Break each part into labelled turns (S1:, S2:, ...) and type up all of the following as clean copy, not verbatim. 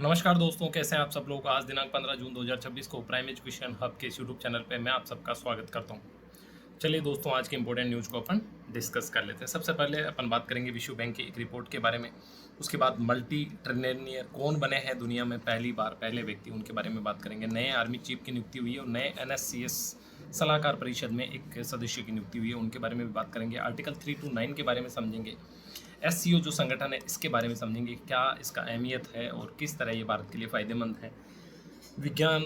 S1: नमस्कार दोस्तों, कैसे हैं आप सब लोग। आज दिनांक 15 जून 2026 को प्राइम एजुकेशन हब के इस यूट्यूब चैनल पे मैं आप सबका स्वागत करता हूं। चलिए दोस्तों, आज के इंपॉर्टेंट न्यूज़ को अपन डिस्कस कर लेते हैं। सबसे पहले अपन बात करेंगे विश्व बैंक की एक रिपोर्ट के बारे में। उसके बाद मल्टी ट्रिलियनियर कौन बने हैं दुनिया में पहली बार, पहले व्यक्ति, उनके बारे में बात करेंगे। नए आर्मी चीफ की नियुक्ति हुई है और नए NSCS सलाहकार परिषद में एक सदस्य की नियुक्ति हुई है, उनके बारे में भी बात करेंगे। आर्टिकल 329 के बारे में समझेंगे। SCO जो संगठन है इसके बारे में समझेंगे, क्या इसका अहमियत है और किस तरह ये भारत के लिए फ़ायदेमंद है। विज्ञान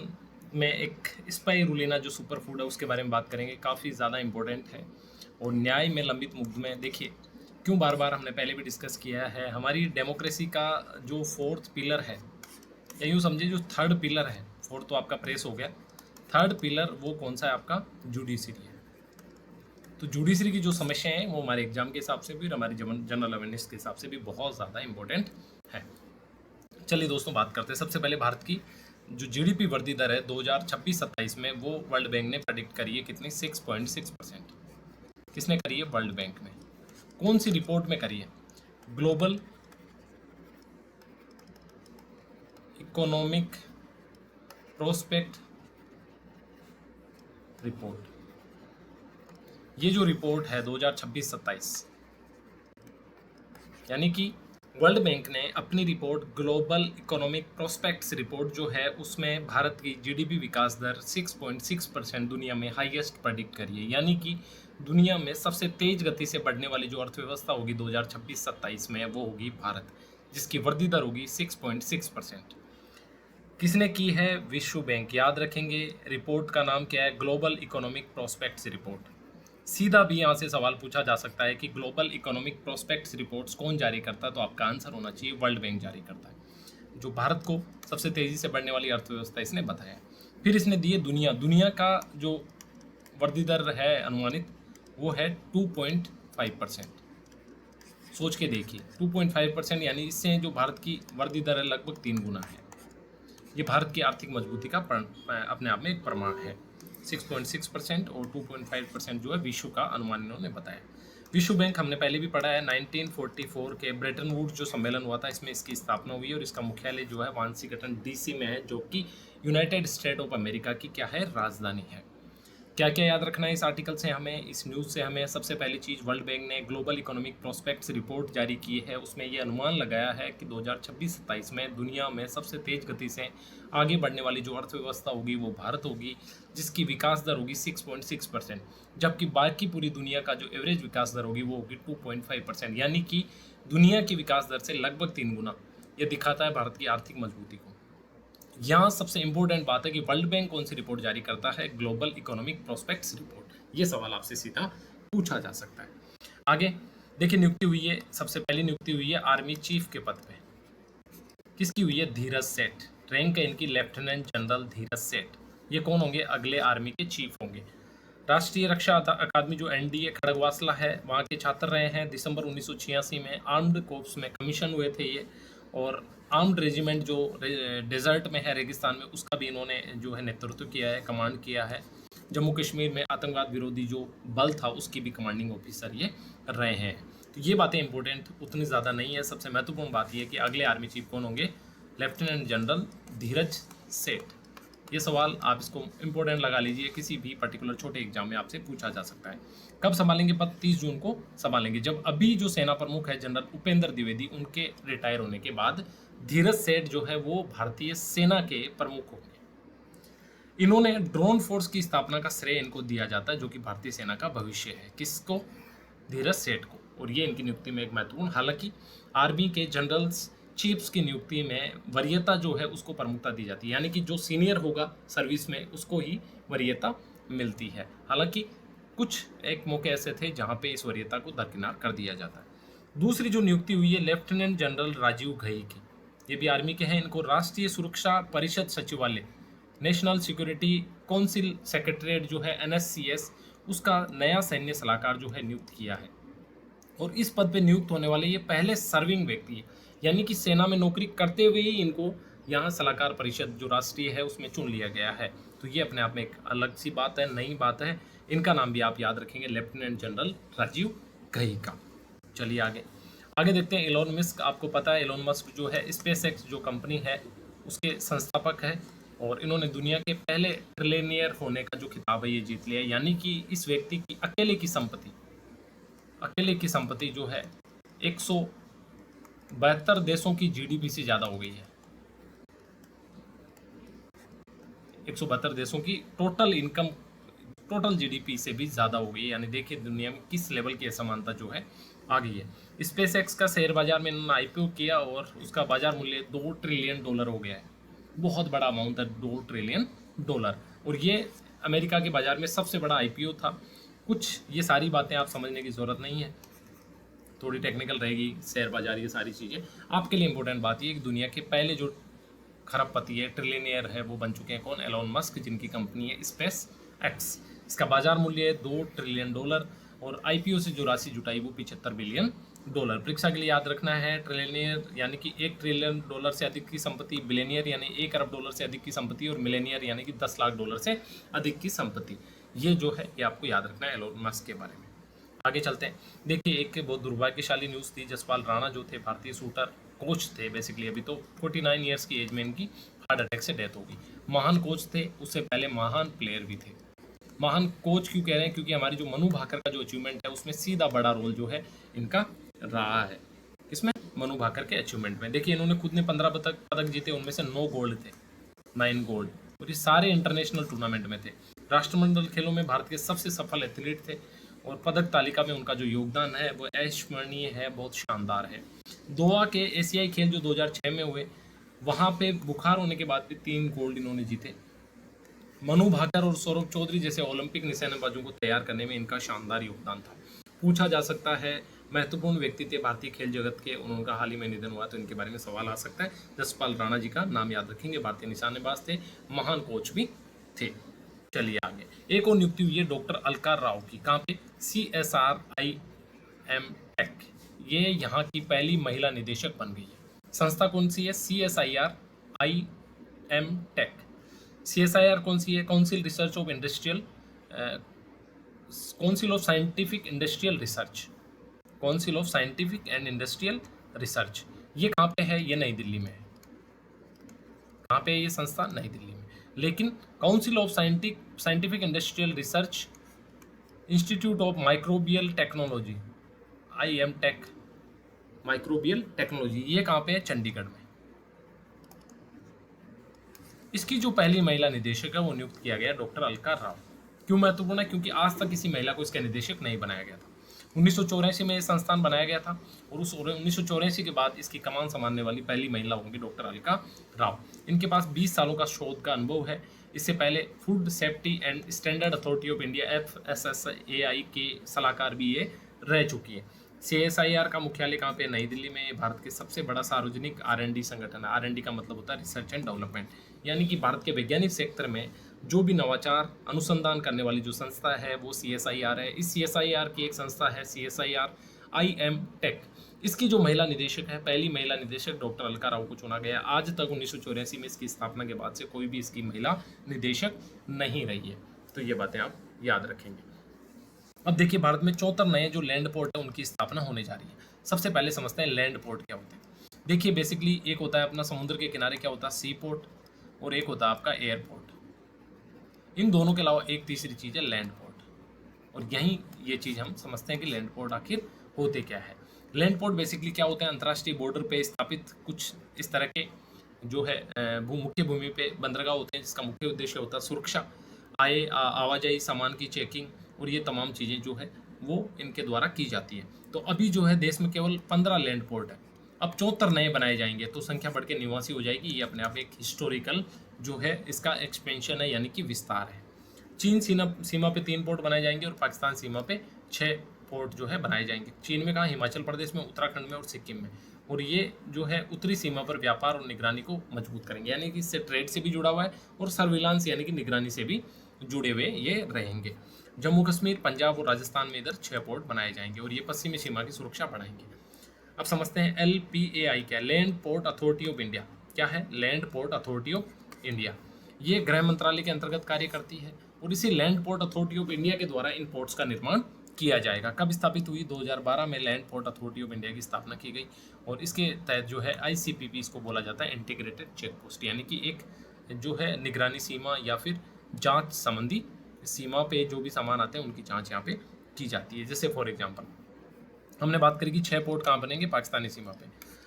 S1: में एक स्पाइरुलिना जो सुपर फूड है उसके बारे में बात करेंगे, काफ़ी ज़्यादा इम्पोर्टेंट है। और न्याय में लंबित मुकदमे, देखिए क्यों बार बार हमने पहले भी डिस्कस किया है, हमारी डेमोक्रेसी का जो फोर्थ पिलर है, या यूँ समझिए जो थर्ड पिलर है, फोर्थ तो आपका प्रेस हो गया, थर्ड पिलर वो कौन सा है आपका, जुडिशरी है। तो जुडिशरी की जो समस्याएं हैं वो हमारे एग्जाम के हिसाब से भी और हमारी जनरल अवेयरनेस के हिसाब से भी बहुत ज़्यादा इंपॉर्टेंट है। चलिए दोस्तों, बात करते हैं। सबसे पहले भारत की जो GDP वृद्धि दर है 2026-27 में, वो वर्ल्ड बैंक ने प्रेडिक्ट करी है कितनी, 6.6%। किसने करी है, वर्ल्ड बैंक ने। कौन सी रिपोर्ट में करी है, ग्लोबल इकोनॉमिक प्रोस्पेक्ट रिपोर्ट। ये जो रिपोर्ट है 2026-27, यानी कि वर्ल्ड बैंक ने अपनी report global economic prospects report जो है उसमें भारत की GDP विकास दर 6.6% दुनिया में हाईएस्ट प्रेडिक्ट करी है। यानी कि दुनिया में सबसे तेज गति से बढ़ने वाली जो अर्थव्यवस्था होगी 2026-27 में, वो होगी भारत, जिसकी वृद्धि दर होगी 6.6%। किसने की है, विश्व बैंक। याद रखेंगे, रिपोर्ट का नाम क्या है, ग्लोबल इकोनॉमिक प्रोस्पेक्ट्स रिपोर्ट। सीधा भी यहाँ से सवाल पूछा जा सकता है कि ग्लोबल इकोनॉमिक प्रोस्पेक्ट्स रिपोर्ट्स कौन जारी करता है, तो आपका आंसर होना चाहिए वर्ल्ड बैंक जारी करता है, जो भारत को सबसे तेज़ी से बढ़ने वाली अर्थव्यवस्था इसने बताया। फिर इसने दिए दुनिया का जो वृद्धि दर है अनुमानित, वो है 2.5%। सोच के देखिए, 2.5%, यानी इससे जो भारत की वृद्धि दर है लगभग 3 गुना है। ये भारत की आर्थिक मजबूती का अपने आप में एक प्रमाण है। 6.6% और 2.5% जो है विश्व का अनुमान इन्होंने बताया। विश्व बैंक हमने पहले भी पढ़ा है, 1944 के ब्रेटन वुड्स जो सम्मेलन हुआ था इसमें इसकी स्थापना हुई है और इसका मुख्यालय जो है वाशिंगटन DC में है, जो कि यूनाइटेड स्टेट ऑफ अमेरिका की क्या है, राजधानी है। क्या क्या याद रखना है इस आर्टिकल से हमें, इस न्यूज़ से हमें। सबसे पहली चीज़, वर्ल्ड बैंक ने ग्लोबल इकोनॉमिक प्रोस्पेक्ट्स रिपोर्ट जारी की है, उसमें ये अनुमान लगाया है कि 2026-27 में दुनिया में सबसे तेज़ गति से आगे बढ़ने वाली जो अर्थव्यवस्था होगी वो भारत होगी, जिसकी विकास दर होगी 6.6%, जबकि बाकी पूरी दुनिया का जो एवरेज विकास दर होगी वो होगी 2.5%, यानी कि दुनिया की विकास दर से लगभग 3 गुना। ये दिखाता है भारत की आर्थिक मजबूती को। यहाँ सबसे इंपॉर्टेंट बात है कि वर्ल्ड बैंक कौन सी रिपोर्ट जारी करता है, ग्लोबल इकोनॉमिक प्रोस्पेक्ट्स रिपोर्ट। ये सवाल आपसे सीधा पूछा जा सकता है। आगे देखिए, नियुक्ति हुई है, सबसे पहली नियुक्ति हुई है आर्मी चीफ के पद पे। किसकी हुई है, धीरज सेठ। रैंक है इनकी लेफ्टिनेंट जनरल धीरज सेठ। ये कौन होंगे, अगले आर्मी के चीफ होंगे। राष्ट्रीय रक्षा अकादमी जो NDA खड़गवासला है, वहाँ के छात्र रहे हैं। दिसंबर 1986 में आर्म्ड कोर्प्स में कमीशन हुए थे ये, और आर्म्ड रेजिमेंट जो डेजर्ट में है, रेगिस्तान में, उसका भी इन्होंने जो है नेतृत्व किया है, कमांड किया है। जम्मू कश्मीर में आतंकवाद विरोधी जो बल था उसकी भी कमांडिंग ऑफिसर ये रहे हैं। तो ये बातें इंपॉर्टेंट उतनी ज़्यादा नहीं है। सबसे महत्वपूर्ण बात यह है कि अगले आर्मी चीफ कौन होंगे, लेफ्टिनेंट जनरल धीरज सेठ। ये सवाल आप इसको इंपॉर्टेंट लगा लीजिए, किसी भी पर्टिकुलर छोटे एग्जाम में आपसे पूछा जा सकता है। कब संभालेंगे पद, 30 जून को संभालेंगे, जब अभी जो सेना प्रमुख है जनरल उपेंद्र द्विवेदी, उनके रिटायर होने के बाद धीरज सेठ जो है वो भारतीय सेना के प्रमुख होंगे। इन्होंने ड्रोन फोर्स की स्थापना का श्रेय इनको दिया जाता है, जो कि भारतीय सेना का भविष्य है। किसको, धीरज सेठ को। और ये इनकी नियुक्ति में एक महत्वपूर्ण, हालांकि आर्मी के जनरल्स चीफ्स की नियुक्ति में वरीयता जो है उसको प्रमुखता दी जाती है, यानी कि जो सीनियर होगा सर्विस में उसको ही वरीयता मिलती है। हालांकि कुछ एक मौके ऐसे थे जहां पे इस वरीयता को दरकिनार कर दिया जाता है। दूसरी जो नियुक्ति हुई है लेफ्टिनेंट जनरल राजीव घई की, ये भी आर्मी के हैं। इनको राष्ट्रीय सुरक्षा परिषद सचिवालय, नेशनल सिक्योरिटी काउंसिल सेक्रेटरीट जो है NSCS, उसका नया सैन्य सलाहकार जो है नियुक्त किया है। और इस पद पे नियुक्त होने वाले ये पहले सर्विंग व्यक्ति है, यानी कि सेना में नौकरी करते हुए ही इनको यहाँ सलाहकार परिषद जो राष्ट्रीय है उसमें चुन लिया गया है। तो ये अपने आप में एक अलग सी बात है, नई बात है। इनका नाम भी आप याद रखेंगे, लेफ्टिनेंट जनरल राजीव घई का। चलिए आगे देखते हैं। एलोन मस्क, आपको पता है एलोन मस्क जो है SpaceX जो कंपनी है उसके संस्थापक है और इन्होंने दुनिया के पहले ट्रिलियनियर होने का जो खिताब है ये जीत लिया, यानी कि इस व्यक्ति की अकेले की संपत्ति जो है 172 देशों की जीडीपी से ज़्यादा हो गई है। 172 देशों की टोटल इनकम, टोटल जीडीपी से भी ज़्यादा हो गई है। यानी देखिए दुनिया में किस लेवल की असमानता जो है आ गई है। स्पेस एक्स का शेयर बाजार में इन्होंने आईपीओ किया और उसका बाजार मूल्य $2 ट्रिलियन हो गया है। बहुत बड़ा अमाउंट है, $2 ट्रिलियन। और ये अमेरिका के बाजार में सबसे बड़ा आईपीओ था। कुछ ये सारी बातें आप समझने की ज़रूरत नहीं है, थोड़ी टेक्निकल रहेगी, शेयर बाजार ये सारी चीज़ें आपके लिए इंपॉर्टेंट बात ये है कि दुनिया के पहले जो खरबपति है, ट्रिलियनियर है, वो बन चुके हैं कौन? एलोन मस्क, जिनकी कंपनी है स्पेस एक्स। इसका बाजार मूल्य है $2 ट्रिलियन और आईपीओ से जो राशि जुटाई वो $75 बिलियन। परीक्षा के लिए याद रखना है, ट्रिलियनियर यानी कि $1 ट्रिलियन से अधिक की संपत्ति, बिलियनियर यानी $1 अरब से अधिक की संपत्ति, और मिलेनियर यानी कि $10 लाख से अधिक की संपत्ति। ये जो है ये आपको याद रखना है एलोन मस्क के बारे में। आगे चलते हैं। देखिए एक बहुत दुर्भाग्यशाली न्यूज़ थी, जसपाल राणा जो थे भारतीय शूटर कोच थे बेसिकली, अभी तो 49 ईयर्स की एज में इनकी हार्ट अटैक से डेथ हो गई। महान कोच थे, उससे पहले महान प्लेयर भी थे। महान कोच क्यों कह रहे हैं? क्योंकि हमारी जो मनु भाकर का जो अचीवमेंट है उसमें सीधा बड़ा रोल जो है इनका रहा है। किसमें? मनु भाकर के अचीवमेंट में। देखिए इन्होंने खुद ने 15 पदक जीते, उनमें से 9 गोल्ड थे, 9 गोल्ड, और ये सारे इंटरनेशनल टूर्नामेंट में थे। राष्ट्रमंडल खेलों में भारत के सबसे सफल एथलीट थे और पदक तालिका में उनका जो योगदान है वो अविस्मरणीय है, बहुत शानदार है। दोहा के एशियाई खेल जो 2006 में हुए, वहाँ पे बुखार होने के बाद भी 3 गोल्ड इन्होंने जीते। मनु भाकर और सौरभ चौधरी जैसे ओलंपिक निशानेबाजों को तैयार करने में इनका शानदार योगदान था। पूछा जा सकता है महत्वपूर्ण व्यक्ति थे भारतीय खेल जगत के, उनका हाल ही में निधन हुआ तो इनके बारे में सवाल आ सकता है। जसपाल राणा जी का नाम याद रखेंगे, भारतीय निशानेबाज थे, महान कोच भी थे। चलिए आगे, एक और नियुक्ति हुई है डॉक्टर अलका राव की। कहाँ पे? CSIRIM टेक, ये यहाँ की पहली महिला निदेशक बन गई है। संस्था कौन सी है? CSIRIM take. CSIR कौन सी है? Council research of industrial, council of scientific industrial research, council of scientific and industrial research. ये कहाँ पे है? ये नई दिल्ली में है। कहाँ पे है ये संस्था? नई दिल्ली में। लेकिन council of scientific industrial research, institute of microbial technology, IM tech, microbial technology, ये कहाँ पे है? चंडीगढ़ में। इसकी जो पहली महिला निदेशक है वो नियुक्त किया गया डॉक्टर अलका राव। क्यों महत्वपूर्ण है? क्योंकि आज तक किसी महिला को इसका निदेशक नहीं बनाया गया था। 1984 में यह संस्थान बनाया गया था और उस 1984 के बाद इसकी कमान संभालने वाली पहली महिला होंगी डॉक्टर अलका राव। इनके पास 20 सालों का शोध का अनुभव है। इससे पहले food safety and standard authority of India FSSAI के सलाहकार भी ये रह चुकी है। CSIR का मुख्यालय कहाँ पे? नई दिल्ली में। भारत के सबसे बड़ा सार्वजनिक R&D संगठन है। R&D का मतलब होता है रिसर्च एंड डेवलपमेंट, यानी कि भारत के वैज्ञानिक क्षेत्र में जो भी नवाचार अनुसंधान करने वाली जो संस्था है वो CSIR है। इस CSIR की एक संस्था है CSIR-IM टेक। इसकी जो महिला निदेशक है, पहली महिला निदेशक डॉक्टर अलका राव को चुना गया। आज तक 1984 में इसकी स्थापना के बाद से कोई भी इसकी महिला निदेशक नहीं रही है। तो ये बातें आप याद रखेंगे। अब देखिए भारत में 74 नए जो लैंड पोर्ट है उनकी स्थापना होने जा रही है। सबसे पहले समझते हैं लैंड पोर्ट क्या होते हैं। देखिए बेसिकली एक होता है अपना समुद्र के किनारे क्या होता है? सी पोर्ट, और एक होता है आपका एयरपोर्ट। इन दोनों के अलावा एक तीसरी चीज़ है लैंड पोर्ट, और यहीं ये चीज़ हम समझते हैं कि लैंड पोर्ट आखिर होते क्या है। लैंड पोर्ट बेसिकली क्या होते हैं? अंतर्राष्ट्रीय बॉर्डर पे स्थापित कुछ इस तरह के जो है मुख्य भूमि पे बंदरगाह होते हैं, जिसका मुख्य उद्देश्य होता है सुरक्षा, आवाजाही, सामान की चेकिंग, और ये तमाम चीज़ें जो है वो इनके द्वारा की जाती है। तो अभी जो है देश में केवल 15 लैंड पोर्ट है। अब 74 नए बनाए जाएंगे तो संख्या बढ़ के 89 हो जाएगी। ये अपने आप एक हिस्टोरिकल जो है इसका एक्सपेंशन है, यानी कि विस्तार है। चीन सीमा पे 3 पोर्ट बनाए जाएंगे और पाकिस्तान सीमा पे 6 पोर्ट जो है बनाए जाएंगे। चीन में कहाँ? हिमाचल प्रदेश में, उत्तराखंड में और सिक्किम में। और ये जो है उत्तरी सीमा पर व्यापार और निगरानी को मजबूत करेंगे, यानी कि इससे ट्रेड से भी जुड़ा हुआ है और सर्विलांस यानी कि निगरानी से भी जुड़े हुए ये रहेंगे। जम्मू कश्मीर, पंजाब और राजस्थान में इधर 6 पोर्ट बनाए जाएंगे और ये पश्चिमी सीमा की सुरक्षा बढ़ाएंगे। अब समझते हैं LPAI क्या है? Land port authority of India. क्या है? Land port authority of India. ये गृह मंत्रालय के अंतर्गत कार्य करती है और इसी land port authority of India के द्वारा इन पोर्ट्स का निर्माण किया जाएगा। कब स्थापित हुई? 2012 में land port authority of India की स्थापना की गई और इसके तहत जो है आईसीपीपी इसको बोला जाता है, इंटीग्रेटेड चेक पोस्ट, यानी कि एक जो है निगरानी सीमा या फिर जांच संबंधी सीमा पे जो भी सामान आते हैं उनकी जांच यहाँ पे की जाती है। जैसे फॉर एग्जांपल हमने बात करी कि 6 पोर्ट कहाँ बनेंगे? पाकिस्तानी सीमा पे।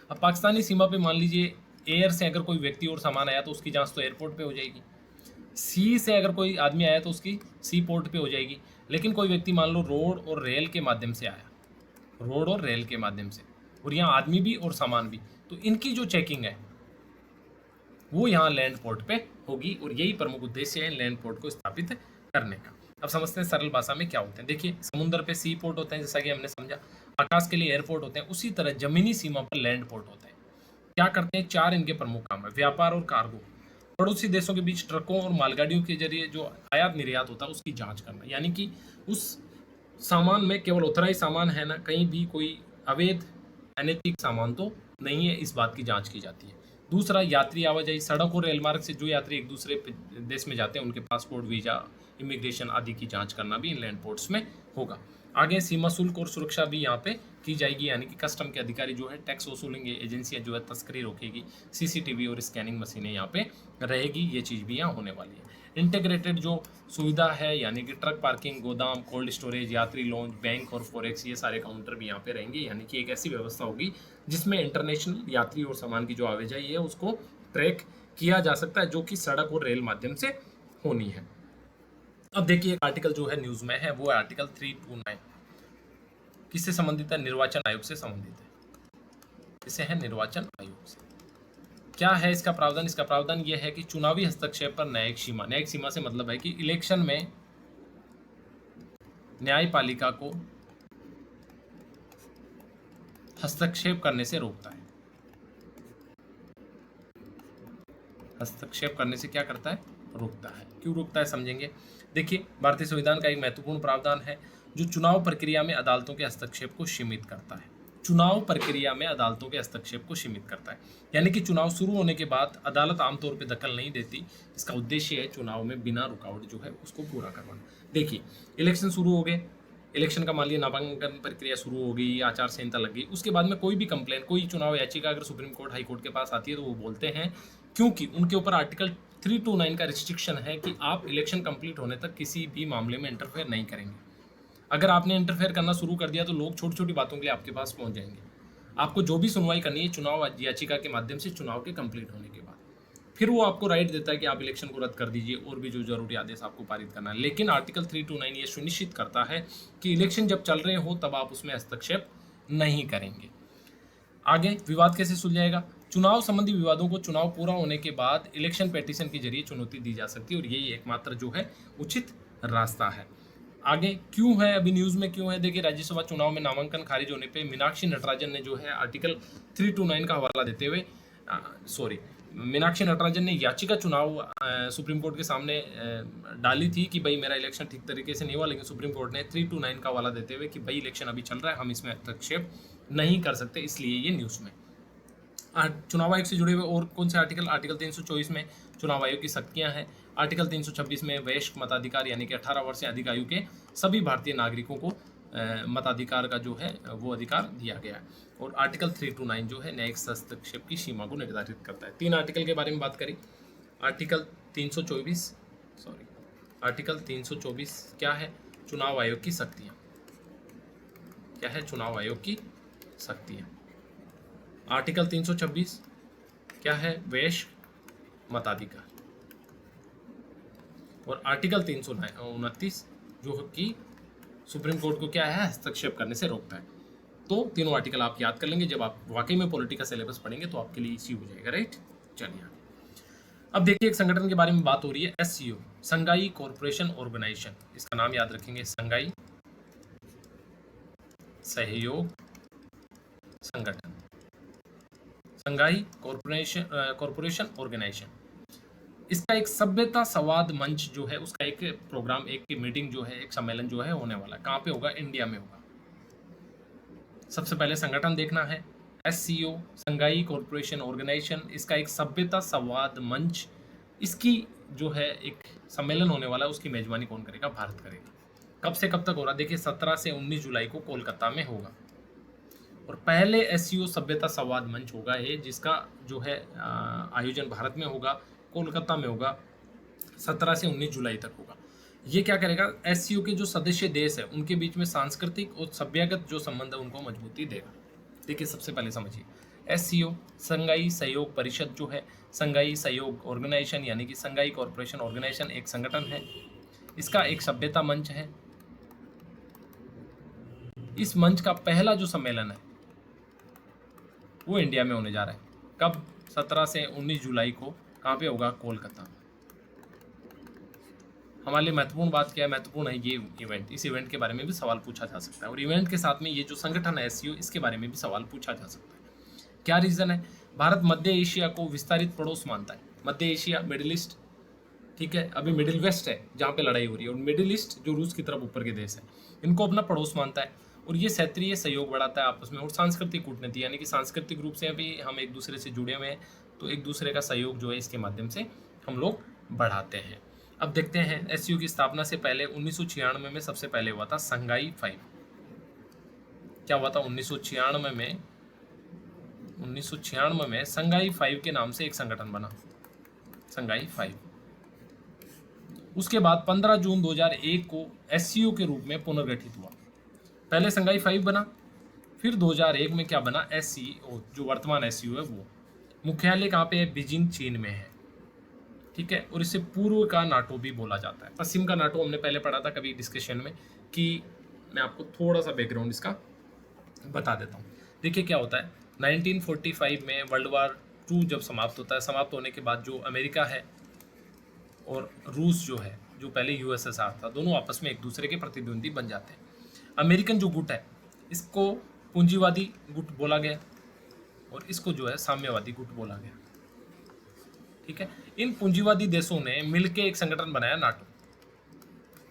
S1: अब पाकिस्तानी सीमा पे मान लीजिए एयर से अगर कोई व्यक्ति और सामान आया तो उसकी जांच तो एयरपोर्ट पे हो जाएगी। सी से अगर कोई आदमी आया तो उसकी सी पोर्ट पे हो जाएगी। लेकिन कोई व्यक्ति मान लो रोड और रेल के माध्यम से आया, रोड और रेल के माध्यम से, और यहाँ आदमी भी और सामान भी, तो इनकी जो चेकिंग है वो यहाँ लैंड पोर्ट पे होगी और यही प्रमुख उद्देश्य है लैंड पोर्ट को स्थापित करने का। अब समझते हैं सरल भाषा में क्या होते हैं। देखिए, समुद्र पे सी पोर्ट होते हैं जैसा कि हमने समझा, आकाश के लिए एयरपोर्ट होते हैं, उसी तरह जमीनी सीमा पर लैंड पोर्ट होते हैं। क्या करते हैं? 4 इनके प्रमुख काम है। व्यापार और कार्गो, पड़ोसी देशों के बीच ट्रकों और मालगाड़ियों के जरिए जो आयात निर्यात होता है उसकी जांच करना, यानी कि उस सामान में केवल उतना ही सामान है ना, कहीं भी कोई अवैध अनैतिक सामान तो नहीं है, इस बात की जांच की जाती है। दूसरा, यात्री आवाजाही, सड़क और रेल मार्ग से जो यात्री एक दूसरे देश में जाते हैं उनके पासपोर्ट, वीजा, इमिग्रेशन आदि की जांच करना भी इनलैंड पोर्ट्स में होगा। आगे सीमा शुल्क और सुरक्षा भी यहाँ पे की जाएगी, यानी कि कस्टम के अधिकारी जो है टैक्स वसूलेंगे, एजेंसियां जो है तस्करी रोकेगी, सीसीटीवी और स्कैनिंग मशीनें यहाँ पे रहेगी, ये चीज़ भी यहाँ होने वाली है। इंटीग्रेटेड जो सुविधा है, यानी कि ट्रक पार्किंग, गोदाम, कोल्ड स्टोरेज, यात्री लॉन्च, बैंक और फॉरेक्स, ये सारे काउंटर भी यहाँ पे रहेंगे, यानी कि एक ऐसी व्यवस्था होगी जिसमें इंटरनेशनल यात्री और सामान की जो आवाजाही है उसको ट्रैक किया जा सकता है, जो कि सड़क और रेल माध्यम से होनी है। अब देखिए, एक आर्टिकल जो है न्यूज़ में है वो है आर्टिकल 329। किससे संबंधित है? निर्वाचन आयोग से संबंधित है। किससे है? निर्वाचन आयोग से। क्या है इसका प्रावधान? इसका प्रावधान यह है कि चुनावी हस्तक्षेप पर न्यायिक सीमा, न्यायिक सीमा से मतलब है कि इलेक्शन में न्यायपालिका को हस्तक्षेप करने से रोकता है। हस्तक्षेप करने से क्या करता है? रोकता है। क्यों रोकता है समझेंगे। देखिए, भारतीय संविधान का एक महत्वपूर्ण प्रावधान है जो चुनाव प्रक्रिया में अदालतों के हस्तक्षेप को सीमित करता है। चुनाव प्रक्रिया में अदालतों के हस्तक्षेप को सीमित करता है, यानी कि चुनाव शुरू होने के बाद अदालत आमतौर पर दखल नहीं देती। इसका उद्देश्य है चुनाव में बिना रुकावट जो है उसको पूरा करवाना। देखिए, इलेक्शन शुरू हो गए, इलेक्शन का मान लिया नामांकन प्रक्रिया शुरू हो गई, आचार संहिता लग गई, उसके बाद में कोई भी कंप्लेन, कोई चुनाव याचिका अगर सुप्रीम कोर्ट, हाई कोर्ट के पास आती है तो वो बोलते हैं, क्योंकि उनके ऊपर आर्टिकल 329 का रिस्ट्रिक्शन है कि आप इलेक्शन कंप्लीट होने तक किसी भी मामले में इंटरफेयर नहीं करेंगे। अगर आपने इंटरफेयर करना शुरू कर दिया तो लोग छोटी छोटी बातों के लिए आपके पास पहुंच जाएंगे। आपको जो भी सुनवाई करनी है चुनाव याचिका के माध्यम से चुनाव के कंप्लीट होने के बाद, फिर वो आपको राइट देता है कि आप इलेक्शन को रद्द कर दीजिए और भी जो जरूरी आदेश आपको पारित करना है। लेकिन आर्टिकल 329 ये सुनिश्चित करता है कि इलेक्शन जब चल रहे हो तब आप उसमें हस्तक्षेप नहीं करेंगे। आगे विवाद कैसे सुलझाएगा? चुनाव संबंधी विवादों को चुनाव पूरा होने के बाद इलेक्शन पेटिशन के जरिए चुनौती दी जा सकती है और यही एकमात्र जो है उचित रास्ता है। आगे क्यों है, अभी न्यूज़ में क्यों है? देखिए, राज्यसभा चुनाव में नामांकन खारिज होने पे मीनाक्षी नटराजन ने जो है आर्टिकल 329 का हवाला देते हुए मीनाक्षी नटराजन ने याचिका चुनाव सुप्रीम कोर्ट के सामने डाली थी कि भाई मेरा इलेक्शन ठीक तरीके से नहीं हुआ, लेकिन सुप्रीम कोर्ट ने 329 का हवाला देते हुए कि भाई इलेक्शन अभी चल रहा है, हम इसमें हस्तक्षेप नहीं कर सकते, इसलिए ये न्यूज़ में। चुनाव आयोग से जुड़े हुए और कौन से आर्टिकल? आर्टिकल 324 में चुनाव आयोग की शक्तियां हैं। आर्टिकल 326 में वयस्क मताधिकार, यानी कि 18 वर्ष से अधिक आयु के सभी भारतीय नागरिकों को मताधिकार का जो है वो अधिकार दिया गया है। और आर्टिकल 329 जो है न्यायिक हस्तक्षेप की सीमा को निर्धारित करता है। 3 आर्टिकल के बारे में बात करें। आर्टिकल 324 क्या है? चुनाव आयोग की शक्तियाँ। क्या है? चुनाव आयोग की शक्तियाँ। आर्टिकल 326 क्या है? वयस्क मताधिकार। और आर्टिकल 329 जो कि सुप्रीम कोर्ट को क्या है? हस्तक्षेप करने से रोकता है। तो तीनों आर्टिकल आप याद कर लेंगे, जब आप वाकई में पॉलिटी का सिलेबस पढ़ेंगे तो आपके लिए इजी हो जाएगा, राइट। चलिए अब देखिए, एक संगठन के बारे में बात हो रही है, SCO, संघाई कॉर्पोरेशन ऑर्गेनाइजेशन। इसका नाम याद रखेंगे, संघाई सहयोग संगठन, संघाई कॉर्पोरेशन ऑर्गेनाइजेशन। इसका एक सभ्यता संवाद मंच जो है उसका एक प्रोग्राम, एक मीटिंग जो है, एक सम्मेलन जो है होने वाला है। कहाँ पे होगा? इंडिया में होगा। सबसे पहले संगठन देखना है, SCO, संघाई कॉर्पोरेशन ऑर्गेनाइजेशन। इसका एक सभ्यता संवाद मंच, इसकी जो है एक सम्मेलन होने वाला है, उसकी मेजबानी कौन करेगा? भारत करेगा। कब से कब तक हो रहा है? देखिए 17 से 19 जुलाई को कोलकाता में होगा। और पहले एससीओ सभ्यता संवाद मंच होगा ये, जिसका जो है आयोजन भारत में होगा, कोलकाता में होगा, 17 से 19 जुलाई तक होगा। ये क्या करेगा? एससीओ के जो सदस्य देश है उनके बीच में सांस्कृतिक और सभ्यगत जो संबंध है उनको मजबूती देगा। देखिए सबसे पहले समझिए, एससीओ संघाई सहयोग परिषद जो है, संघाई सहयोग ऑर्गेनाइजेशन यानी कि संघाई कॉरपोरेशन ऑर्गेनाइजेशन एक संगठन है। इसका एक सभ्यता मंच है। इस मंच का पहला जो सम्मेलन है वो इंडिया में होने जा रहा है। कब? 17 से 19 जुलाई को। कहाँ पे होगा? कोलकाता। हमारे लिए महत्वपूर्ण बात क्या है? महत्वपूर्ण है ये इवेंट। इस इवेंट के बारे में भी सवाल पूछा जा सकता है, और इवेंट के साथ में ये जो संगठन है एससीओ, इसके बारे में भी सवाल पूछा जा सकता है। क्या रीज़न है? भारत मध्य एशिया को विस्तारित पड़ोस मानता है। मध्य एशिया, मिडिल ईस्ट, ठीक है, अभी मिडिल वेस्ट है जहाँ पे लड़ाई हो रही है, और मिडिल ईस्ट जो रूस की तरफ ऊपर के देश है, इनको अपना पड़ोस मानता है। और ये क्षेत्रीय सहयोग बढ़ाता है आपस में, और सांस्कृतिक कूटनीति यानी कि सांस्कृतिक रूप से अभी हम एक दूसरे से जुड़े हुए हैं, तो एक दूसरे का सहयोग जो है इसके माध्यम से हम लोग बढ़ाते हैं। अब देखते हैं एससीओ की स्थापना से पहले 1996 में सबसे पहले हुआ था संघाई 5। क्या हुआ था 1996 में? 1996 में संघाई 5 के नाम से एक संगठन बना, संघाई 5। उसके बाद 15 जून 2001 को एससीओ के रूप में पुनर्गठित हुआ। पहले संघाई 5 बना, फिर 2001 में क्या बना? एससीओ, जो वर्तमान एससीओ है वो। मुख्यालय कहाँ पे है? बीजिंग, चीन में है, ठीक है। और इसे पूर्व का नाटो भी बोला जाता है। पश्चिम का नाटो हमने पहले पढ़ा था कभी डिस्कशन में, कि मैं आपको थोड़ा सा बैकग्राउंड इसका बता देता हूँ। देखिए क्या होता है, 1945 में वर्ल्ड वार 2 जब समाप्त होता है, समाप्त होने के बाद जो अमेरिका है और रूस जो है, जो पहले यूएसएसआर था, दोनों आपस में एक दूसरे के प्रतिद्वंदी बन जाते हैं। अमेरिकन जो गुट है इसको पूंजीवादी गुट बोला गया, और इसको जो है साम्यवादी गुट बोला गया, ठीक है। इन पूंजीवादी देशों ने मिलकर एक संगठन बनाया, नाटो।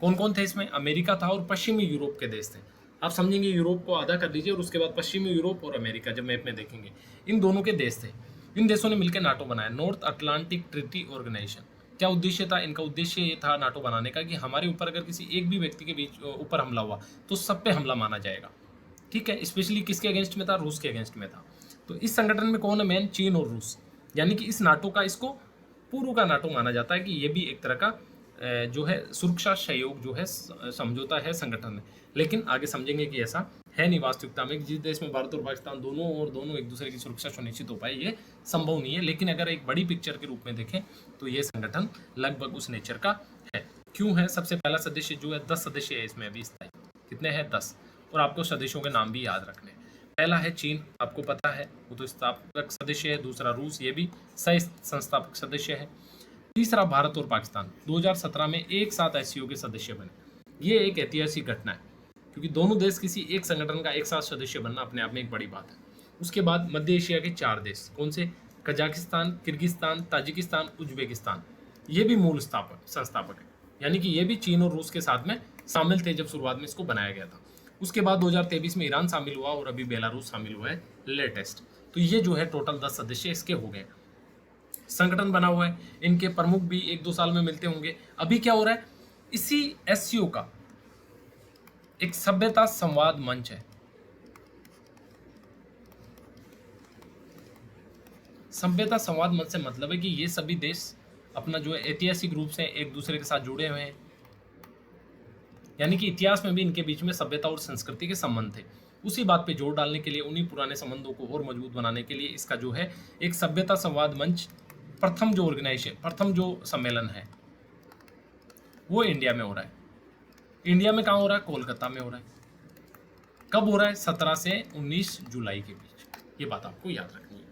S1: कौन कौन थे इसमें? अमेरिका था और पश्चिमी यूरोप के देश थे। आप समझेंगे, यूरोप को आधा कर लीजिए और उसके बाद पश्चिमी यूरोप और अमेरिका जब मैप में देखेंगे, इन दोनों के देश थे। इन देशों ने मिलकर नाटो बनाया, नॉर्थ अटलांटिक ट्रीटी ऑर्गेनाइजेशन। क्या उद्देश्य था इनका? उद्देश्य ये था नाटो बनाने का कि हमारे ऊपर अगर किसी एक भी व्यक्ति के बीच ऊपर हमला हुआ तो सब पे हमला माना जाएगा, ठीक है। स्पेशली किसके अगेंस्ट में था? रूस के अगेंस्ट में था। तो इस संगठन में कौन है मेन? चीन और रूस। यानी कि इस नाटो का, इसको पूर्व का नाटो माना जाता है कि ये भी एक तरह का जो है सुरक्षा सहयोग जो है समझौता है, संगठन है। लेकिन आगे समझेंगे कि ऐसा है नहीं वास्तविकता में, जिस देश में भारत और पाकिस्तान दोनों एक दूसरे की सुरक्षा सुनिश्चित हो पाए, ये संभव नहीं है। लेकिन अगर एक बड़ी पिक्चर के रूप में देखें तो ये संगठन लगभग उस नेचर का है। क्यों है? सबसे पहला सदस्य जो है 10 सदस्य है इसमें अभी स्थायी। कितने हैं? 10। और आपको सदस्यों के नाम भी याद रखने हैं। पहला है चीन, आपको पता है, वो तो स्थापक सदस्य है। दूसरा रूस, ये भी सह संस्थापक सदस्य है। तीसरा भारत और पाकिस्तान 2017 में एक साथ एससीओ के सदस्य बने। ये एक ऐतिहासिक घटना है, क्योंकि दोनों देश किसी एक संगठन का एक साथ सदस्य बनना अपने आप में एक बड़ी बात है। उसके बाद मध्य एशिया के 4 देश, कौन से? कजाकिस्तान, किर्गिस्तान, ताजिकिस्तान, उज्बेकिस्तान, ये भी मूल संस्थापक है। यानी कि ये भी चीन और रूस के साथ में शामिल थे जब शुरुआत में इसको बनाया गया था। उसके बाद 2023 में ईरान शामिल हुआ, और अभी बेलारूस शामिल हुआ है लेटेस्ट। तो ये जो है टोटल 10 सदस्य इसके हो गए। संगठन बना हुआ है, इनके प्रमुख भी 1-2 साल में मिलते होंगे। अभी क्या हो रहा है? इसी एससीओ का एक सभ्यता संवाद मंच है। सभ्यता संवाद मंच से मतलब है कि ये सभी देश अपना जो है ऐतिहासिक रूप से एक दूसरे के साथ जुड़े हुए हैं, यानी कि इतिहास में भी इनके बीच में सभ्यता और संस्कृति के संबंध थे। उसी बात पे जोर डालने के लिए, उन्हीं पुराने संबंधों को और मजबूत बनाने के लिए इसका जो है एक सभ्यता संवाद मंच प्रथम जो ऑर्गेनाइजेशन, प्रथम जो सम्मेलन है वो इंडिया में हो रहा है। इंडिया में कहाँ हो रहा है? कोलकाता में हो रहा है। कब हो रहा है? 17 से 19 जुलाई के बीच। ये बात आपको याद रखनी है।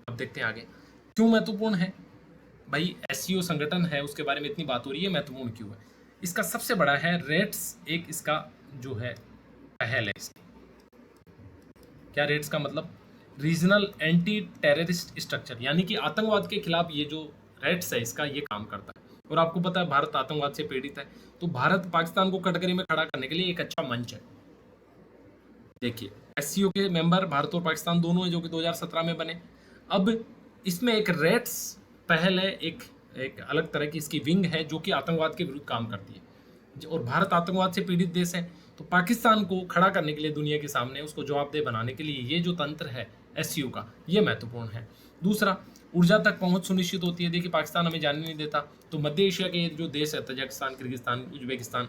S1: अब देखते हैं आगे क्यों महत्वपूर्ण है। भाई एससीओ संगठन है, उसके बारे में इतनी बात हो रही है, महत्वपूर्ण क्यों है? इसका सबसे बड़ा है रेट्स, एक इसका जो है पहल है इसकी। क्या रेट्स का मतलब? रीजनल एंटी टेररिस्ट स्ट्रक्चर, यानी कि आतंकवाद के खिलाफ ये जो रेट्स है इसका ये काम करता है। और आपको पता है भारत आतंकवाद से पीड़ित है, तो भारत पाकिस्तान को कटघरे में खड़ा करने के लिए एक अच्छा मंच है। देखिए एससीओ के मेंबर भारत और पाकिस्तान दोनों हैं, जो कि 2017 में बने। अब इसमें एक रेट्स पहल है, एक अलग तरह की इसकी विंग है जो कि आतंकवाद के विरुद्ध काम करती है। और भारत आतंकवाद से पीड़ित देश है, तो पाकिस्तान को खड़ा करने के लिए दुनिया के सामने उसको जवाबदेह बनाने के लिए ये जो तंत्र है एससीओ का, ये महत्वपूर्ण है। दूसरा, ऊर्जा तक पहुंच सुनिश्चित होती है। देखिए पाकिस्तान हमें जाने नहीं देता, तो मध्य एशिया के जो देश है तजाकिस्तान, किर्गिस्तान, उज्बेकिस्तान,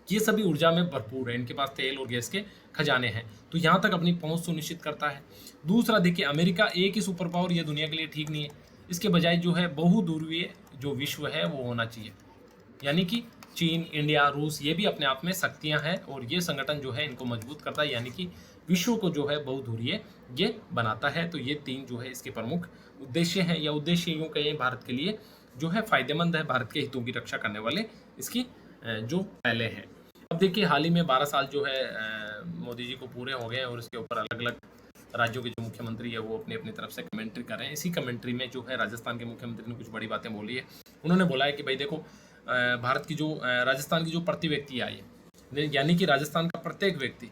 S1: ये सभी ऊर्जा में भरपूर है, इनके पास तेल और गैस के खजाने हैं, तो यहाँ तक अपनी पहुंच सुनिश्चित करता है। दूसरा, देखिए अमेरिका एक ही सुपर पावर ये दुनिया के लिए ठीक नहीं है, इसके बजाय जो है बहुध्रुवीय जो विश्व है वो होना चाहिए, यानी कि चीन, इंडिया, रूस, ये भी अपने आप में शक्तियां हैं और ये संगठन जो है इनको मजबूत करता है, यानी कि विश्व को जो है बहुध्रुवीय ये बनाता है। तो ये तीन जो है इसके प्रमुख उद्देश्य हैं, या उद्देश्य यूँ कहें भारत के लिए जो है फायदेमंद है, भारत के हितों की रक्षा करने वाले इसकी जो पहले हैं। अब देखिए हाल ही में 12 साल जो है मोदी जी को पूरे हो गए हैं और इसके ऊपर अलग अलग राज्यों के जो मुख्यमंत्री है वो अपनी अपनी तरफ से कमेंट्री कर रहे हैं। इसी कमेंट्री में जो है राजस्थान के मुख्यमंत्री ने कुछ बड़ी बातें बोली है। उन्होंने बोला है कि भाई देखो भारत की जो राजस्थान की जो प्रति व्यक्ति आय है, यानी कि राजस्थान का प्रत्येक व्यक्ति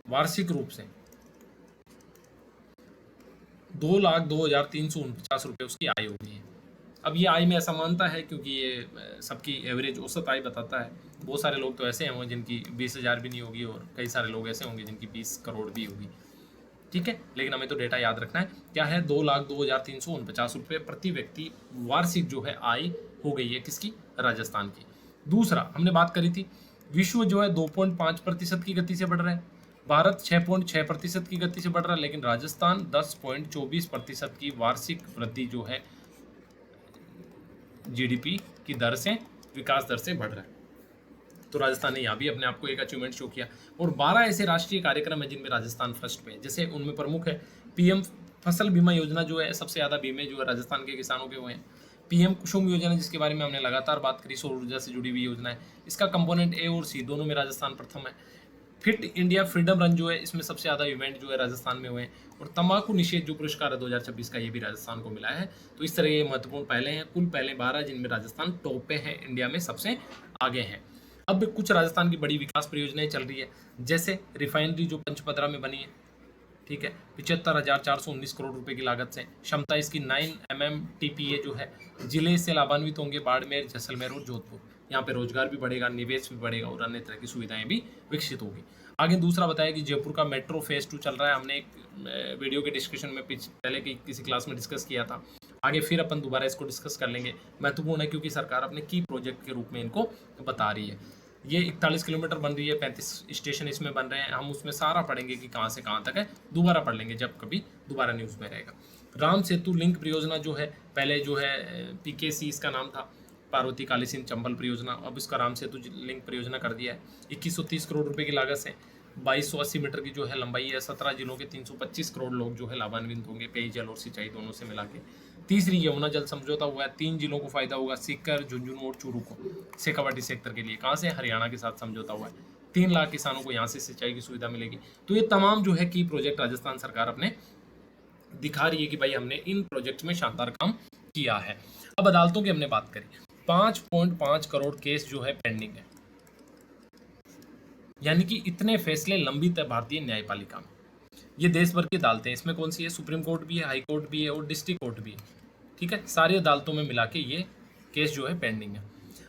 S1: वार्षिक रूप से 2,02,349 रुपये उसकी आय हो गई है। अब ये आय में असमानता है क्योंकि ये सबकी एवरेज औसत आय बताता है। बहुत सारे लोग तो ऐसे होंगे जिनकी 20,000 भी नहीं होगी और कई सारे लोग ऐसे होंगे जिनकी 20 करोड़ भी होगी, ठीक है। लेकिन हमें तो डेटा याद रखना है, क्या है 2,02,349 रुपये प्रति व्यक्ति वार्षिक जो है आय हो गई है किसकी, राजस्थान की। दूसरा, हमने बात करी थी विश्व जो है 2.5% की गति से बढ़ रहा है, भारत 6.6% की गति से बढ़ रहा है, लेकिन राजस्थान 10.24% की वार्षिक वृद्धि जो है जीडीपी की दर से, विकास दर से बढ़ रहा है। तो राजस्थान ने यहाँ भी अपने आप को एक अचीवमेंट शो किया। और 12 ऐसे राष्ट्रीय कार्यक्रम है जिनमें राजस्थान फर्स्ट पे है। जैसे उनमें प्रमुख है पीएम फसल बीमा योजना, जो है सबसे ज़्यादा बीमे जो है राजस्थान के किसानों के हुए हैं। पीएम कुसुम योजना, जिसके बारे में हमने लगातार बात करी, सौर ऊर्जा से जुड़ी हुई योजना है। इसका कंपोनेंट ए और सी दोनों में राजस्थान प्रथम है। फिट इंडिया फ्रीडम रन जो है इसमें सबसे ज़्यादा इवेंट जो है राजस्थान में हुए हैं। और तंबाकू निषेध जो पुरस्कार है 2026 का, ये भी राजस्थान को मिला है। तो इस तरह ये महत्वपूर्ण पहले हैं, कुल पहले 12 जिनमें राजस्थान टॉप पे है, इंडिया में सबसे आगे हैं। अब कुछ राजस्थान की बड़ी विकास परियोजनाएं चल रही है, जैसे रिफाइनरी जो पंचपदरा में बनी है, ठीक है, 75,419 करोड़ रुपए की लागत से। क्षमता इसकी 9 MMTPA जो है। जिले से लाभान्वित होंगे बाड़मेर, जैसलमेर और जोधपुर। यहाँ पे रोजगार भी बढ़ेगा, निवेश भी बढ़ेगा और अन्य तरह की सुविधाएं भी विकसित होगी। आगे दूसरा बताया कि जयपुर का मेट्रो फेज 2 चल रहा है। हमने एक वीडियो के डिस्कशन में पहले किसी क्लास में डिस्कस किया था। आगे फिर अपन दोबारा इसको डिस्कस कर लेंगे। महत्वपूर्ण है क्योंकि सरकार अपने की प्रोजेक्ट के रूप में इनको बता रही है। ये 41 किलोमीटर बन रही है, 35 स्टेशन इसमें बन रहे हैं। हम उसमें सारा पढ़ेंगे कि कहाँ से कहाँ तक है, दोबारा पढ़ लेंगे जब कभी दोबारा न्यूज़ में रहेगा। राम सेतु लिंक परियोजना जो है, पहले जो है PKC इसका नाम था, पार्वती कालीसिंध चंबल परियोजना, अब इसका राम सेतु लिंक परियोजना कर दिया है। 2130 करोड़ रुपए की लागत से 2280 मीटर की जो है लंबाई है। 17 जिलों के 325 करोड़ लोग जो है लाभान्वित होंगे, पेयजल और सिंचाई दोनों से मिला के। तीसरी, यमुना जल समझौता हुआ है। 3 जिलों को फायदा होगा, सीकर, झुंझुनू और चूरू को, शेखावाटी सेक्टर के लिए। कहाँ से, हरियाणा के साथ समझौता हुआ है। 3 लाख किसानों को यहाँ से सिंचाई की सुविधा मिलेगी। तो ये तमाम जो है की प्रोजेक्ट राजस्थान सरकार अपने दिखा रही है कि भाई हमने इन प्रोजेक्ट में शानदार काम किया है। अब अदालतों की हमने बात करी, 5.5 करोड़ केस जो है पेंडिंग है, यानी कि इतने फैसले लंबित है भारतीय न्यायपालिका में। ये देश भर की अदालतें, इसमें कौन सी है, सुप्रीम कोर्ट भी है, हाई कोर्ट भी है और डिस्ट्रिक्ट कोर्ट भी है, ठीक है। सारी अदालतों में मिला के ये केस जो है पेंडिंग है।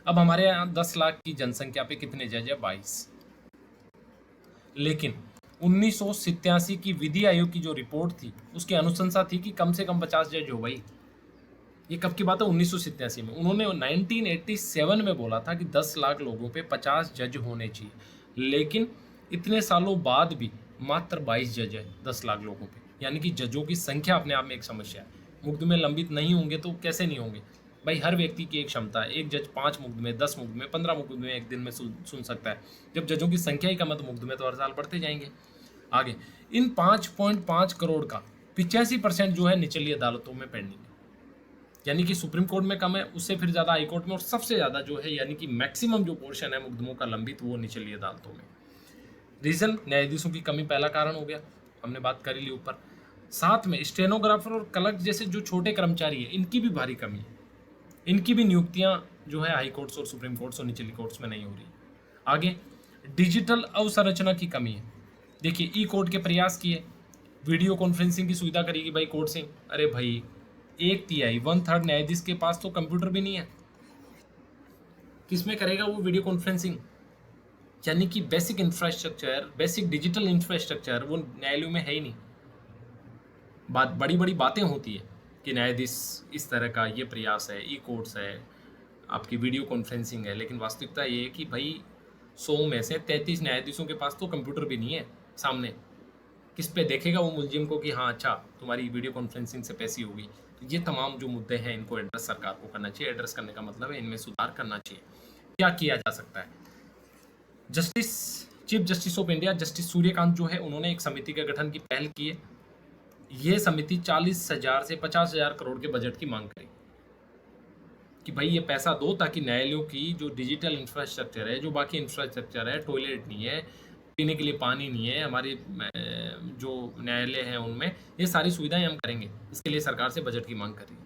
S1: अब हमारे यहाँ 10 लाख की जनसंख्या पे कितने जज है, 22। लेकिन 1987 की विधि आयोग की जो रिपोर्ट थी उसकी अनुशंसा थी कि कम से कम 50 जज हो भाई। ये कब की बात है, 1987 में। उन्होंने 1987 में बोला था कि 10 लाख लोगों पे 50 जज होने चाहिए, लेकिन इतने सालों बाद भी मात्र 22 जज है 10 लाख लोगों पे, यानी कि जजों की संख्या अपने आप में एक समस्या है। मुकदमे लंबित नहीं होंगे तो कैसे नहीं होंगे भाई, हर व्यक्ति की एक क्षमता है। एक जज 5 मुकदमे, 10 मुकदमे, 15 मुकदमे एक दिन में सुन सकता है। जब जजों की संख्या ही कम है तो मुकदमे तो हर साल बढ़ते जाएंगे। आगे, इन 5.5 करोड़ का 85% जो है निचली अदालतों में पेंडिंग है, यानी कि सुप्रीम कोर्ट में कम है, उससे फिर ज़्यादा हाई कोर्ट में, और सबसे ज़्यादा जो है यानी कि मैक्सिमम जो पोर्शन है मुकदमों का लंबित, वो निचली अदालतों में। रीजन, न्यायाधीशों की कमी पहला कारण हो गया, हमने बात कर ली ऊपर। साथ में स्टेनोग्राफर और क्लर्क जैसे जो छोटे कर्मचारी है, इनकी भी भारी कमी है। इनकी भी नियुक्तियां जो है हाई कोर्ट्स और सुप्रीम कोर्ट्स और निचली कोर्ट्स में नहीं हो रही। आगे, डिजिटल अवसंरचना की कमी है। देखिए, ई कोर्ट के प्रयास किए, वीडियो कॉन्फ्रेंसिंग की सुविधा करेगी भाई कोर्ट से। अरे भाई, एक तिहाई 1/3 न्यायाधीश के पास तो कंप्यूटर भी नहीं है। किसमें करेगा वो वीडियो कॉन्फ्रेंसिंग? यानी कि basic infrastructure, basic digital infrastructure वो न्यायालयों में है ही नहीं। बात बड़ी बड़ी बातें होती है कि न्यायाधीश इस तरह का ये प्रयास है, ई कोर्ट्स है, आपकी वीडियो कॉन्फ्रेंसिंग है, लेकिन वास्तविकता ये है कि भाई 100 में से 33 न्यायाधीशों के पास तो कंप्यूटर भी नहीं है सामने। किस पे देखेगा वो मुलजिम को कि हाँ अच्छा तुम्हारी वीडियो कॉन्फ्रेंसिंग से पैसी होगी। तो ये तमाम जो मुद्दे हैं इनको एड्रेस सरकार को करना चाहिए। एड्रेस करने का मतलब है इनमें सुधार करना चाहिए। क्या किया जा सकता है? Justice chief justice of India justice Suryakant जो है उन्होंने एक समिति का गठन की पहल की है। ये समिति 40,000 से 50,000 करोड़ के बजट की मांग करेगी कि भाई ये पैसा दो ताकि न्यायालयों की जो डिजिटल इंफ्रास्ट्रक्चर है, जो बाकी इंफ्रास्ट्रक्चर है, टॉयलेट नहीं है, पीने के लिए पानी नहीं है, हमारे जो न्यायालय हैं उनमें ये सारी सुविधाएं हम करेंगे। इसके लिए सरकार से बजट की मांग कर रही है।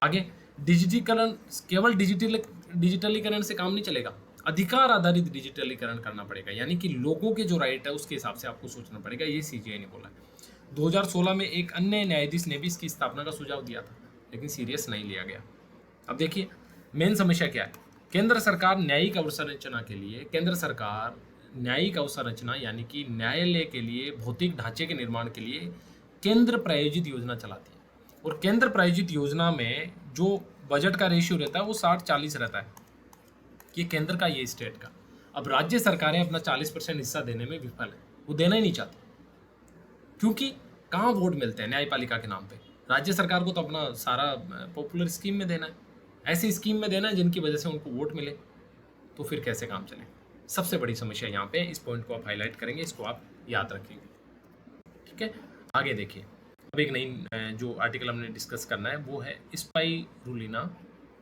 S1: आगे डिजिटीकरण, केवल डिजिटलीकरण से काम नहीं चलेगा, अधिकार आधारित डिजिटलीकरण करना पड़ेगा। यानी कि लोगों के जो राइट है उसके हिसाब से आपको सोचना पड़ेगा। ये सीजीआई ने बोला है। 2016 में एक अन्य न्यायाधीश ने भी इसकी स्थापना का सुझाव दिया था, लेकिन सीरियस नहीं लिया गया। अब देखिए मेन समस्या क्या है। केंद्र सरकार न्यायिक अवसंरचना के लिए, केंद्र सरकार न्यायिक अवसंरचना यानी कि न्यायालय के लिए भौतिक ढांचे के निर्माण के लिए केंद्र प्रायोजित योजना चलाती है। और केंद्र प्रायोजित योजना में जो बजट का रेशियो रहता है वो 60-40 रहता है। ये केंद्र का, ये स्टेट का। अब राज्य सरकारें अपना 40% हिस्सा देने में विफल है, वो देना ही नहीं चाहती, क्योंकि कहाँ वोट मिलते हैं न्यायपालिका के नाम पे। राज्य सरकार को तो अपना सारा पॉपुलर स्कीम में देना है, ऐसी स्कीम में देना है जिनकी वजह से उनको वोट मिले, तो फिर कैसे काम चले। सबसे बड़ी समस्या यहाँ पे, इस पॉइंट को आप हाईलाइट करेंगे, इसको आप याद रखेंगे, ठीक है। आगे देखिए, अब एक नई जो आर्टिकल हमने डिस्कस करना है वो है स्पाइरुलिना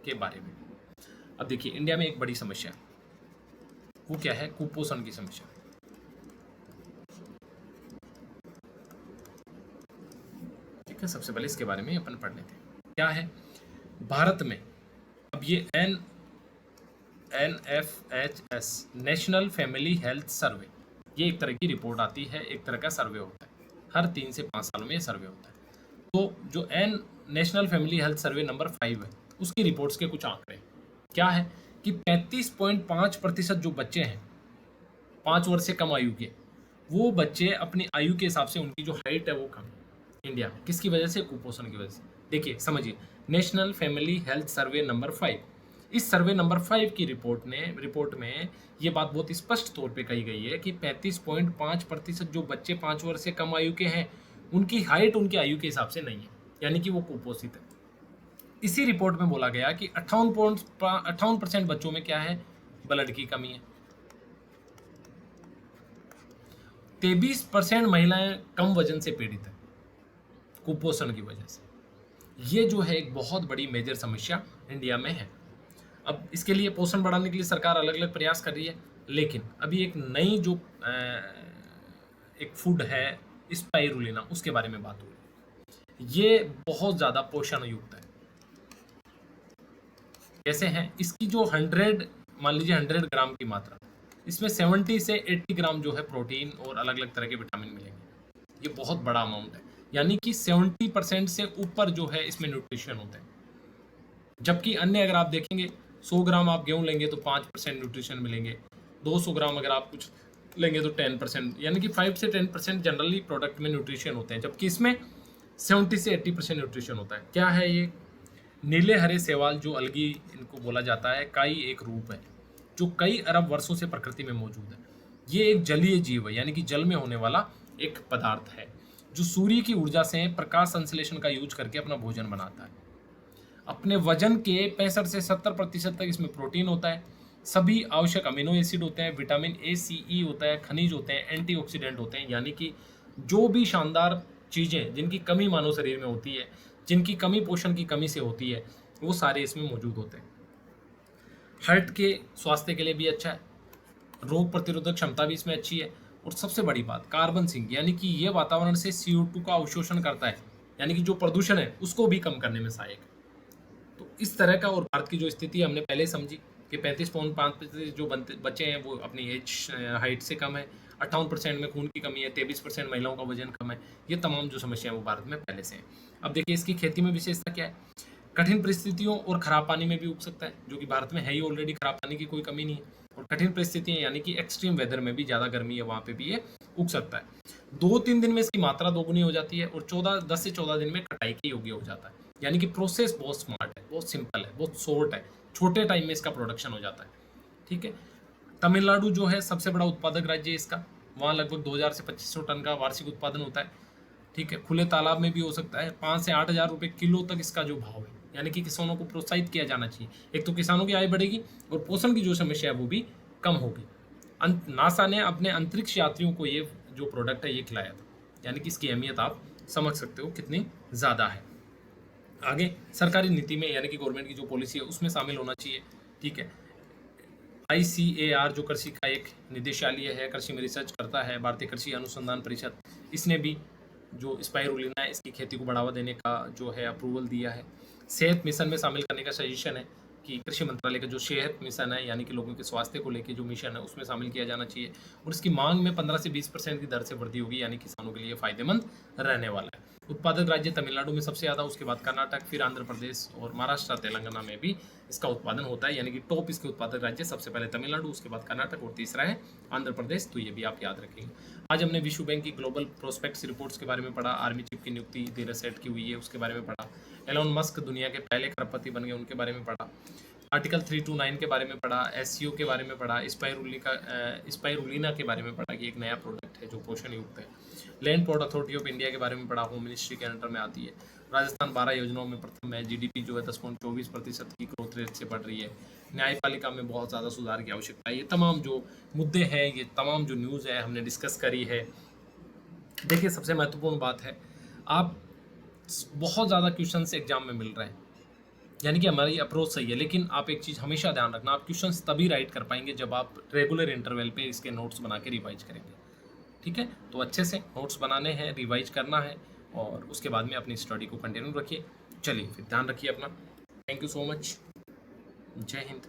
S1: के बारे में। अब देखिए इंडिया में एक बड़ी समस्या है, वो क्या है? कुपोषण की समस्या। ठीक है, सबसे पहले इसके बारे में अपन पढ़ लेते हैं। क्या है भारत में? अब ये NFHS national family health survey, ये एक तरह की रिपोर्ट आती है, एक तरह का सर्वे होता है। हर 3 से 5 सालों में ये सर्वे होता है। तो जो national family health survey number 5 है, उसकी रिपोर्ट्स के कुछ आंकड़े क्या है कि 35.5% जो बच्चे हैं 5 वर्ष से कम आयु के, वो बच्चे अपनी आयु के हिसाब से उनकी जो हाइट है वो कम है इंडिया में। किसकी वजह से? कुपोषण की वजह से। देखिए समझिए, national family health survey number 5, इस सर्वे नंबर 5 की रिपोर्ट में ये बात बहुत स्पष्ट तौर पे कही गई है कि 35.5% जो बच्चे 5 वर्ष से कम आयु के हैं, उनकी हाइट उनकी आयु के हिसाब से नहीं है, यानी कि वो कुपोषित है। इसी रिपोर्ट में बोला गया कि 58% बच्चों में क्या है? ब्लड की कमी है। 23% महिलाएं कम वजन से पीड़ित है कुपोषण की वजह से। ये जो है एक बहुत बड़ी मेजर समस्या इंडिया में है। अब इसके लिए पोषण बढ़ाने के लिए सरकार अलग अलग प्रयास कर रही है, लेकिन अभी एक नई जो एक फूड है स्पाइरुलिना, उसके बारे में बात हो रही है। ये बहुत ज़्यादा पोषण युक्त है। कैसे हैं? इसकी जो 100, मान लीजिए 100 ग्राम की मात्रा, इसमें 70 से 80 ग्राम जो है प्रोटीन और अलग अलग तरह के विटामिन मिलेंगे। ये बहुत बड़ा अमाउंट है, यानी कि 70% से ऊपर जो है इसमें न्यूट्रिशन होता है। जबकि अन्य अगर आप देखेंगे 100 ग्राम आप गेहूँ लेंगे तो 5% न्यूट्रिशन मिलेंगे, 200 ग्राम अगर आप कुछ लेंगे तो 10%, यानी कि 5 से 10% जनरली प्रोडक्ट में न्यूट्रिशन होते हैं, जबकि इसमें 70 से 80% न्यूट्रिशन होता है। क्या है ये? नीले हरे शैवाल जो अलगी इनको बोला जाता है, काई एक रूप है जो कई अरब वर्षों से प्रकृति में मौजूद है। ये एक जलीय जीव है, यानी कि जल में होने वाला एक पदार्थ है जो सूर्य की ऊर्जा से प्रकाश संश्लेषण का यूज करके अपना भोजन बनाता है। अपने वजन के 65 से 70% तक इसमें प्रोटीन होता है, सभी आवश्यक अमीनो एसिड होते हैं, विटामिन ए सी ई होता है, खनिज होते हैं, एंटीऑक्सीडेंट होते हैं, यानी कि जो भी शानदार चीज़ें जिनकी कमी मानव शरीर में होती है, जिनकी कमी पोषण की कमी से होती है, वो सारे इसमें मौजूद होते हैं। हार्ट के स्वास्थ्य के लिए भी अच्छा है, रोग प्रतिरोधक क्षमता भी इसमें अच्छी है, और सबसे बड़ी बात कार्बन सिंक, यानी कि ये वातावरण से CO2 का अवशोषण करता है, यानी कि जो प्रदूषण है उसको भी कम करने में सहायक है। तो इस तरह का, और भारत की जो स्थिति हमने पहले समझी कि 35.5% जो बच्चे हैं वो अपनी एज हाइट से कम है, 58% में खून की कमी है, 23% महिलाओं का वजन कम है। ये तमाम जो समस्या है वो भारत में पहले से है। अब देखिए इसकी खेती में विशेषता क्या है। कठिन परिस्थितियों और खराब पानी में भी उग सकता है, जो कि भारत में है ही ऑलरेडी, खराब पानी की कोई कमी नहीं है। और कठिन परिस्थितियां यानी कि एक्सट्रीम वेदर में भी, ज़्यादा गर्मी है वहाँ पे भी ये उग सकता है। 2-3 दिन में इसकी मात्रा दोगुनी हो जाती है और 10 से 14 दिन में कटाई के योग्य हो जाता है। यानी कि प्रोसेस बहुत स्मार्ट है, बहुत सिंपल है, बहुत शॉर्ट है, छोटे टाइम में इसका प्रोडक्शन हो जाता है। ठीक है। तमिलनाडु जो है सबसे बड़ा उत्पादक राज्य है इसका, वहाँ लगभग 2000 से 2500 टन का वार्षिक उत्पादन होता है। ठीक है। खुले तालाब में भी हो सकता है। 5 से 8 हज़ार रुपये किलो तक इसका जो भाव है, यानी कि किसानों को प्रोत्साहित किया जाना चाहिए। एक तो किसानों की आय बढ़ेगी और पोषण की जो समस्या है वो भी कम होगी। नासा ने अपने अंतरिक्ष यात्रियों को ये जो प्रोडक्ट है ये खिलाया था, यानी कि इसकी अहमियत आप समझ सकते हो कितनी ज़्यादा है। आगे सरकारी नीति में, यानी कि गवर्नमेंट की जो पॉलिसी है उसमें शामिल होना चाहिए। ठीक है। ICAR जो कृषि का एक निदेशालय है, कृषि में रिसर्च करता है, भारतीय कृषि अनुसंधान परिषद, इसने भी जो स्पाइरुलिना है इसकी खेती को बढ़ावा देने का जो है अप्रूवल दिया है। सेहत मिशन में शामिल करने का सजेशन है कि कृषि मंत्रालय का जो सेहत मिशन है, यानी कि लोगों के स्वास्थ्य को लेकर जो मिशन है उसमें शामिल किया जाना चाहिए। और इसकी मांग में 15 से 20% की दर से वृद्धि होगी, यानी किसानों के लिए फायदेमंद रहने वाला है। उत्पादक राज्य तमिलनाडु में सबसे ज़्यादा, उसके बाद कर्नाटक, फिर आंध्र प्रदेश और महाराष्ट्र तेलंगाना में भी इसका उत्पादन होता है। यानी कि टॉप इसके उत्पादक राज्य सबसे पहले तमिलनाडु, उसके बाद कर्नाटक और तीसरा है आंध्र प्रदेश। तो ये भी आप याद रखेंगे। आज हमने विश्व बैंक की ग्लोबल प्रोस्पेक्ट्स रिपोर्ट्स के बारे में पढ़ा, आर्मी चीफ की नियुक्ति धीरज सेठ की हुई है उसके बारे में पढ़ा, एलोन मस्क दुनिया के पहले खरबपति बन गए उनके बारे में पढ़ा, आर्टिकल 329 के बारे में पढ़ा, SCO के बारे में पढ़ा, स्पाइरुलिना के बारे में पढ़ा कि एक नया प्रोडक्ट है जो पोषण युक्त है, land port authority of India के बारे में पढ़ा, होम मिनिस्ट्री के अंडर में आती है, राजस्थान 12 योजनाओं में प्रथम है, GDP जो है 10.24% की ग्रोथ रेट से बढ़ रही है, न्यायपालिका में बहुत ज़्यादा सुधार की आवश्यकता है। ये तमाम जो मुद्दे हैं, ये तमाम जो न्यूज़ है हमने डिस्कस करी है। देखिए सबसे महत्वपूर्ण बात है, आप बहुत ज़्यादा क्वेश्चन एग्जाम में मिल रहे हैं, यानी कि हमारी अप्रोच सही है। लेकिन आप एक चीज़ हमेशा ध्यान रखना, आप क्वेश्चंस तभी राइट कर पाएंगे जब आप रेगुलर इंटरवल पे इसके नोट्स बना के रिवाइज करेंगे। ठीक है। तो अच्छे से नोट्स बनाने हैं, रिवाइज करना है और उसके बाद में अपनी स्टडी को कंटिन्यू रखिए। चलिए फिर ध्यान रखिए अपना। Thank you so much. जय हिंद।